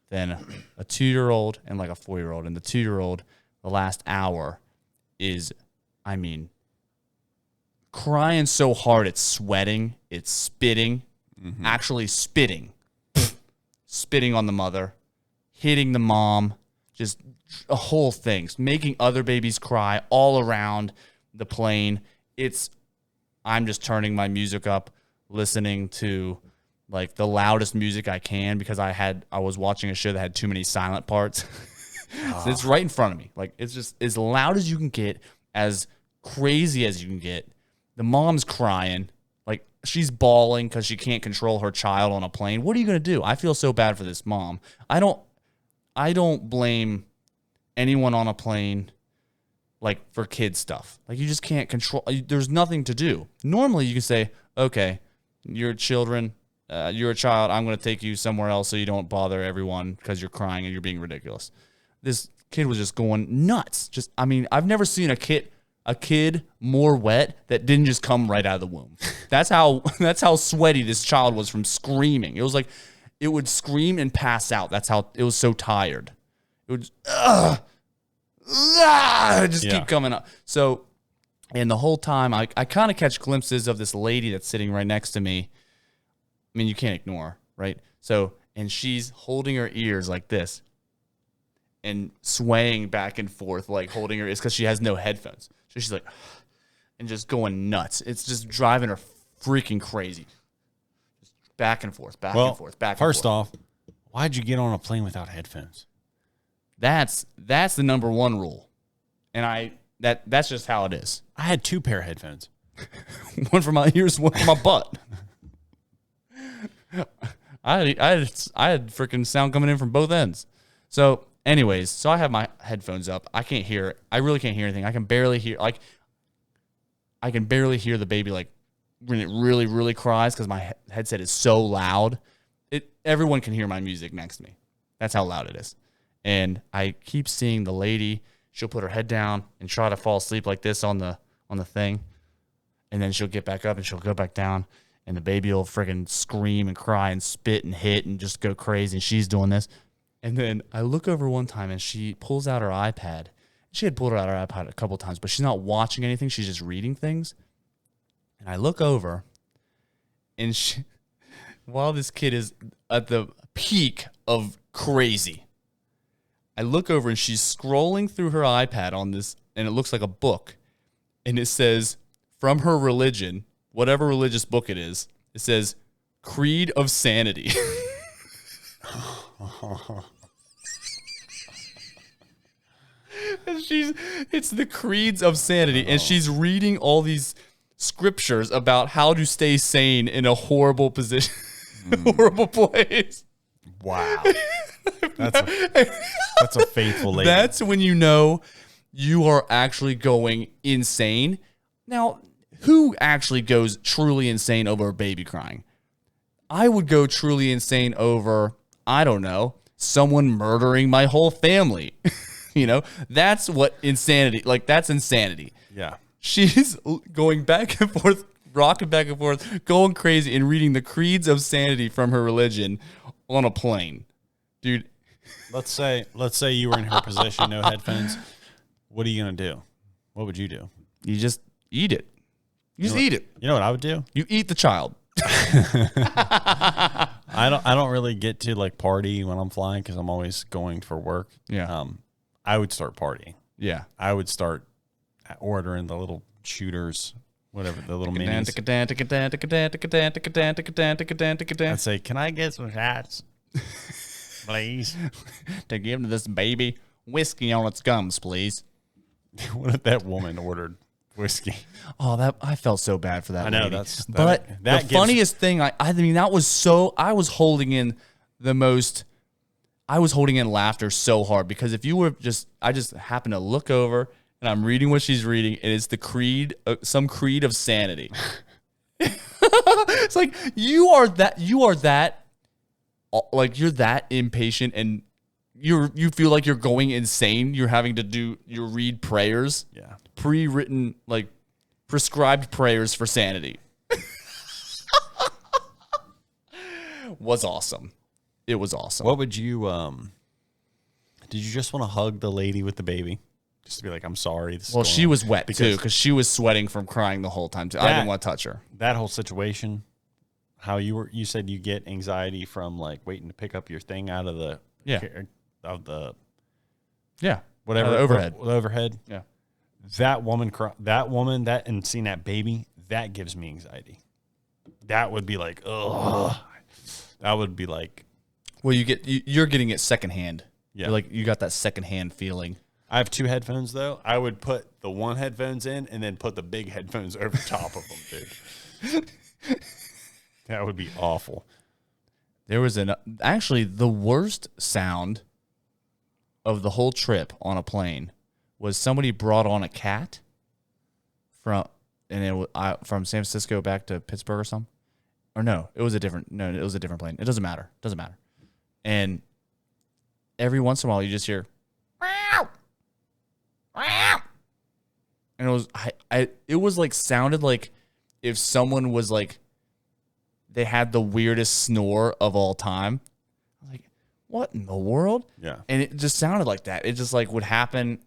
than a 2-year-old and like a 4-year-old. And the 2-year-old, the last hour is, I mean, crying so hard it's sweating, it's spitting, actually spitting on the mother, hitting the mom, just a whole thing, making other babies cry all around the plane. I'm just turning my music up, listening to like the loudest music I can because I was watching a show that had too many silent parts. So it's right in front of me. Like, it's just as loud as you can get, as crazy as you can get. The mom's crying. Like, she's bawling because she can't control her child on a plane. What are you going to do? I feel so bad for this mom. I don't blame anyone on a plane, like, for kid stuff. Like, you just can't control. There's nothing to do. Normally, you can say, okay, you're children. You're a child. I'm going to take you somewhere else so you don't bother everyone because you're crying and you're being ridiculous. This kid was just going nuts. I've never seen a kid more wet that didn't just come right out of the womb. That's how sweaty this child was from screaming. It was like it would scream and pass out. That's how it was, so tired. It would just keep coming up. So, and the whole time I kind of catch glimpses of this lady that's sitting right next to me. I mean, you can't ignore, right? So, and she's holding her ears like this and swaying back and forth, like holding her ears because she has no headphones. So she's like, and just going nuts. It's just driving her freaking crazy. Just back and forth, back and forth, back and forth. First off, why'd you get on a plane without headphones? That's the number one rule. And that's just how it is. I had 2 pair of headphones. One for my ears, one for my butt. I had freaking sound coming in from both ends. So, anyways, so I have my headphones up. I can't hear. I really can't hear anything. I can barely hear. Like, I can barely hear the baby like when it really, really cries because my headset is so loud. Everyone can hear my music next to me. That's how loud it is. And I keep seeing the lady. She'll put her head down and try to fall asleep like this on the thing, and then she'll get back up and she'll go back down. And the baby will freaking scream and cry and spit and hit and just go crazy. And she's doing this. And then I look over one time and she pulls out her iPad. She had pulled out her iPad a couple times, but she's not watching anything. She's just reading things. And I look over and while this kid is at the peak of crazy, I look over and she's scrolling through her iPad on this, and it looks like a book. And it says, from her religion, whatever religious book it is, it says, Creed of Sanity. It's the creeds of sanity, and she's reading all these scriptures about how to stay sane in a horrible position, horrible place. Wow. That's a faithful lady. That's when you know you are actually going insane. Now, who actually goes truly insane over a baby crying? I would go truly insane over, I don't know, someone murdering my whole family. You know, that's what insanity, like, that's insanity. Yeah. She's going back and forth, rocking back and forth, going crazy, and reading the creeds of sanity from her religion on a plane. Dude. Let's say you were in her position, no headphones. What are you going to do? What would you do? You just eat it. You just eat it. You know what I would do? You eat the child. I don't really get to like party when I'm flying because I'm always going for work. Yeah. I would start partying. Yeah. I would start ordering the little shooters, whatever, the little minis. I'd say, can I get some shots, please? To give to this baby whiskey on its gums, please. What if that woman ordered whiskey? Oh, I felt so bad for that I know, lady. that the funniest thing, I mean, that was so, I was holding in laughter so hard because if you were I just happened to look over and I'm reading what she's reading, and it's the creed, some creed of sanity. It's like, you are that, like, you're that impatient and you feel like you're going insane. You're having to read prayers. Yeah. Pre-written, like, prescribed prayers for sanity. Was awesome. it was awesome. What would you did you just want to hug the lady with the baby? Just to be like, I'm sorry. Well, she was wet too because she was sweating from crying the whole time too. I didn't want to touch her. That whole situation, how you said you get anxiety from like waiting to pick up your thing out of the whatever overhead. Yeah. That woman and seeing that baby, that gives me anxiety. That would be like, ugh. That would be like, well, you're getting it secondhand. Yeah. You're like, you got that secondhand feeling. I have 2 headphones though. I would put the one headphones in and then put the big headphones over top of them, dude. That would be awful. There was actually the worst sound of the whole trip on a plane was somebody brought on a cat from San Francisco back to Pittsburgh or something. Or no, it was a different plane. It doesn't matter. And every once in a while you just hear meow, meow. And it was like sounded like if someone was like they had the weirdest snore of all time. I was like, what in the world? Yeah. And it just sounded like that. It just like would happen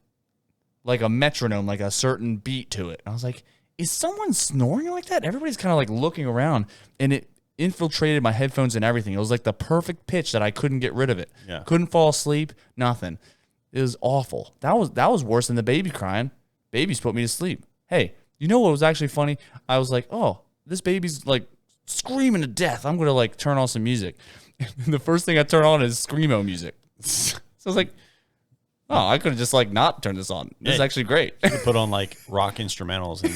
like a metronome, like a certain beat to it. And I was like, is someone snoring like that? Everybody's kind of like looking around, and it infiltrated my headphones and everything. It was like the perfect pitch that I couldn't get rid of it. Yeah. Couldn't fall asleep, nothing. It was awful. That was worse than the baby crying. Babies put me to sleep. Hey, you know what was actually funny? I was like, oh, this baby's like screaming to death. I'm going to like turn on some music. And the first thing I turn on is Screamo music. So I was like, oh, I could have just like not turned this on. This is actually great. You could put on like rock instrumentals and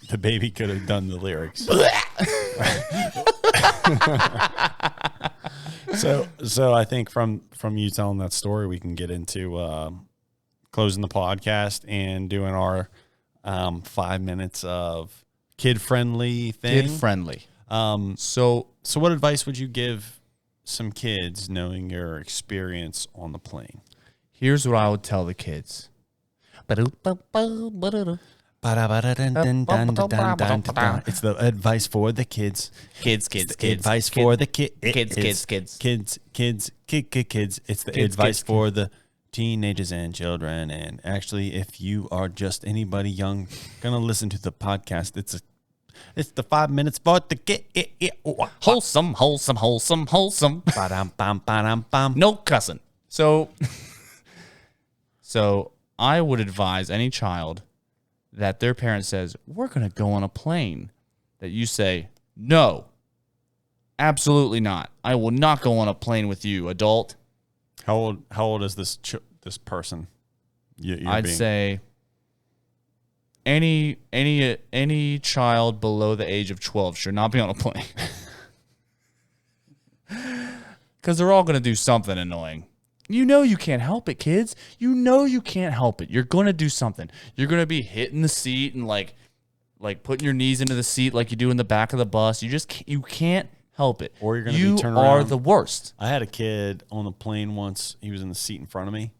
the baby could have done the lyrics. So I think from you telling that story, we can get into closing the podcast and doing our 5 minutes of kid-friendly thing. Kid-friendly. So what advice would you give some kids knowing your experience on the plane? Here's what I would tell the kids. It's the advice for the kids. Kids. Advice for the kids. Kids. It's the advice for the teenagers and children. And actually, if you are just anybody young gonna listen to the podcast, it's the 5 minutes for the kid. Wholesome. No cussing. So I would advise any child that their parent says, we're going to go on a plane, that you say, no, absolutely not. I will not go on a plane with you, adult. How old is this person? I'd say any child below the age of 12 should not be on a plane. Because they're all going to do something annoying. You know you can't help it, kids. You know you can't help it. You're going to do something. You're going to be hitting the seat and like putting your knees into the seat like you do in the back of the bus. You can't help it. Or you're going to be turning around. You are around. the worst. I had a kid on the plane once. He was in the seat in front of me.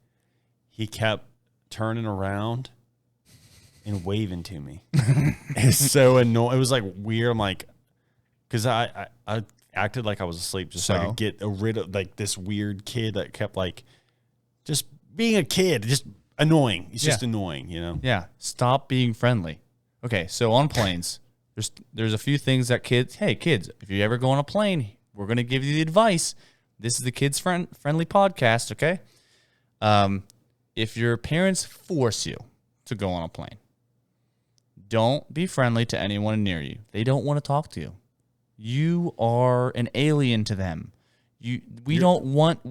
He kept turning around and waving to me. It's so annoying. It was like weird. I'm like, because I acted like I was asleep just so I could get rid of like this weird kid that kept like just being a kid, just annoying. It's just annoying, you know? Yeah. Stop being friendly. Okay, so on planes, there's a few things that kids, if you ever go on a plane, we're going to give you the advice. This is the kids friendly podcast, okay? If your parents force you to go on a plane, don't be friendly to anyone near you. They don't want to talk to you. You are an alien to them. We want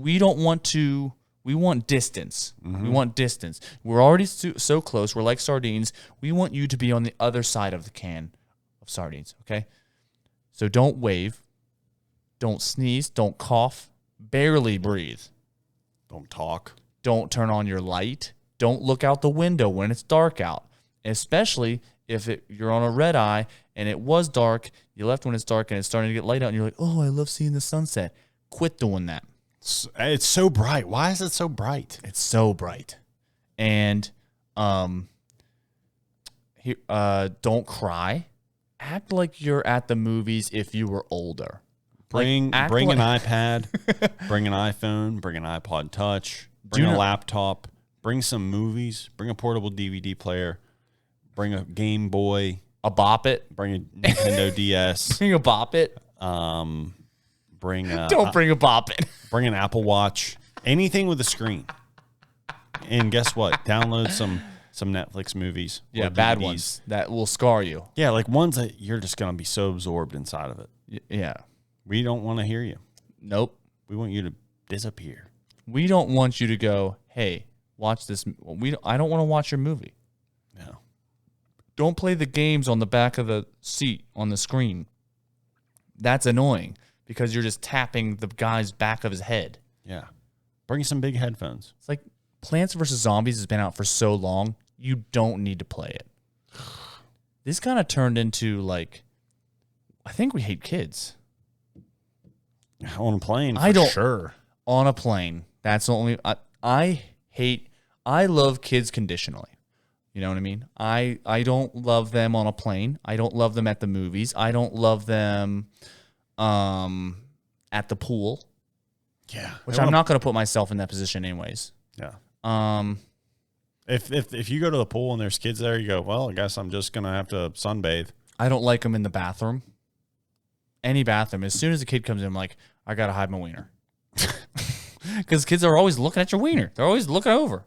distance. Mm-hmm. We want distance. We're already so close. We're like sardines. We want you to be on the other side of the can of sardines, okay? So don't wave. Don't sneeze. Don't cough. Barely breathe. Don't talk. Don't turn on your light. Don't look out the window when it's dark out, especially if you're on a red eye and it was dark, you left when it's dark and it's starting to get light out and you're like, oh, I love seeing the sunset. Quit doing that. It's so bright. Why is it so bright? It's so bright. And don't cry. Act like you're at the movies if you were older. Bring act an like- iPad, bring an iPhone, bring an iPod Touch, bring a laptop, bring some movies, bring a portable DVD player, bring a Game Boy, A Bop It. bring a Nintendo DS, Bring a Bop It. bring a, Don't bring a Bop It. bring an Apple Watch, anything with a screen. And guess what? Download some Netflix movies. Yeah, or bad DVDs. ones that will scar you. Yeah, like ones that you're just going to be so absorbed inside of it. Yeah. We don't want to hear you. Nope. We want you to disappear. We don't want you to go, hey, watch this. I don't want to watch your movie. No. Don't play the games on the back of the seat on the screen. That's annoying because you're just tapping the guy's back of his head. Yeah. Bring some big headphones. It's like Plants vs. Zombies has been out for so long, you don't need to play it. This kind of turned into like, I think we hate kids. On a plane, I don't. sure. On a plane. That's the only. I love kids conditionally. You know what I mean? I don't love them on a plane. I don't love them at the movies. I don't love them at the pool. Yeah. Which I'm not going to put myself in that position anyways. Yeah. If If you go to the pool and there's kids there, you go, well, I guess I'm just going to have to sunbathe. I don't like them in the bathroom. Any bathroom. As soon as a kid comes in, I'm like, I got to hide my wiener. Because kids are always looking at your wiener. They're always looking over.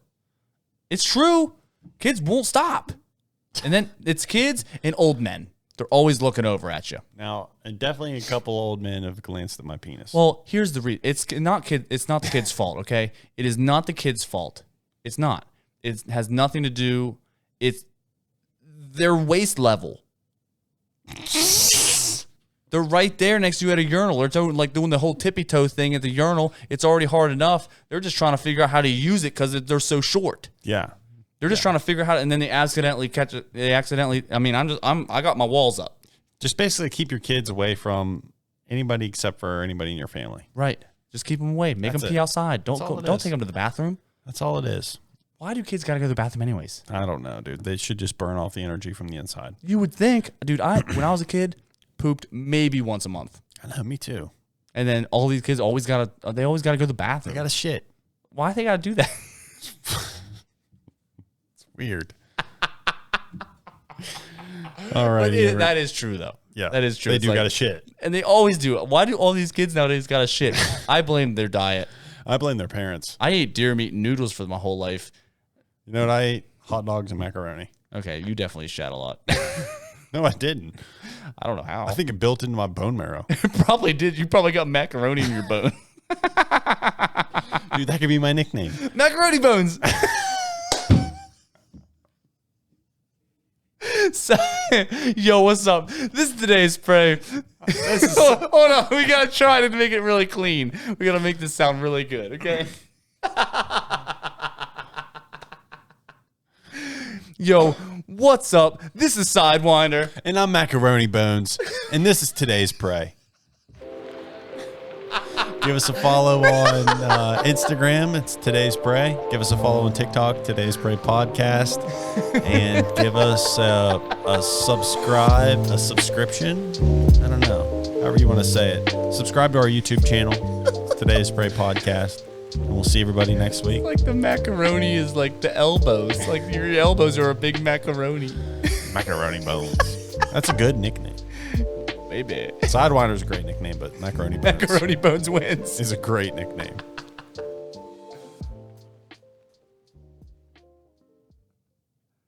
It's true. Kids won't stop. And then it's kids and old men. They're always looking over at you. Now, and definitely a couple old men have glanced at my penis. Well, here's the reason. It's not the kid's fault, okay? It is not the kid's fault. It's not. It has nothing to do. It's their waist level. They're right there next to you at a urinal. They're like doing the whole tippy toe thing at the urinal. It's already hard enough. They're just trying to figure out how to use it because they're so short. yeah. They're just trying to figure out how to, and then they accidentally catch it. I got my walls up. Just basically keep your kids away from anybody except for anybody in your family. Right. Just keep them away. Make That's them pee it. outside. Don't all it don't is. take them to the bathroom. That's all it is. Why do kids got to go to the bathroom anyways? I don't know, dude. They should just burn off the energy from the inside. You would think, dude. When I was a kid, pooped maybe once a month, I know, me too. and then all these kids always gotta go to the They bathroom. got to shit. Why they gotta do that? It's weird. All right. That is true though. Yeah. that is true. They It's do like- got to shit. and they always do it. Why do all these kids nowadays gotta shit? I blame their diet. I blame their parents. I ate deer meat and noodles for my whole life. You know what I ate? Hot dogs and macaroni. Okay, you definitely shat a lot. No, I didn't. I don't know how. I think it built into my bone marrow. probably did. You probably got macaroni in your bone. Dude, that could be my nickname. Macaroni bones. So, yo, what's up? This is today's spray. Hold on, we gotta try to make it really clean. We gotta make this sound really good, okay? Yo, what's up? This is Sidewinder. And I'm Macaroni Bones. And this is today's Prey. Give us a follow on Instagram. It's Today's Prey. Give us a follow on TikTok, Today's Prey Podcast. And give us a subscription. I don't know. However you want to say it. Subscribe to our YouTube channel. It's Today's Prey Podcast. And we'll see everybody next week. Like the macaroni is like the elbows. Like your elbows are a big macaroni. Macaroni Bones. That's a good nickname. Maybe. Sidewinder's a great nickname, but Macaroni Bones Macaroni bones wins. is a great nickname.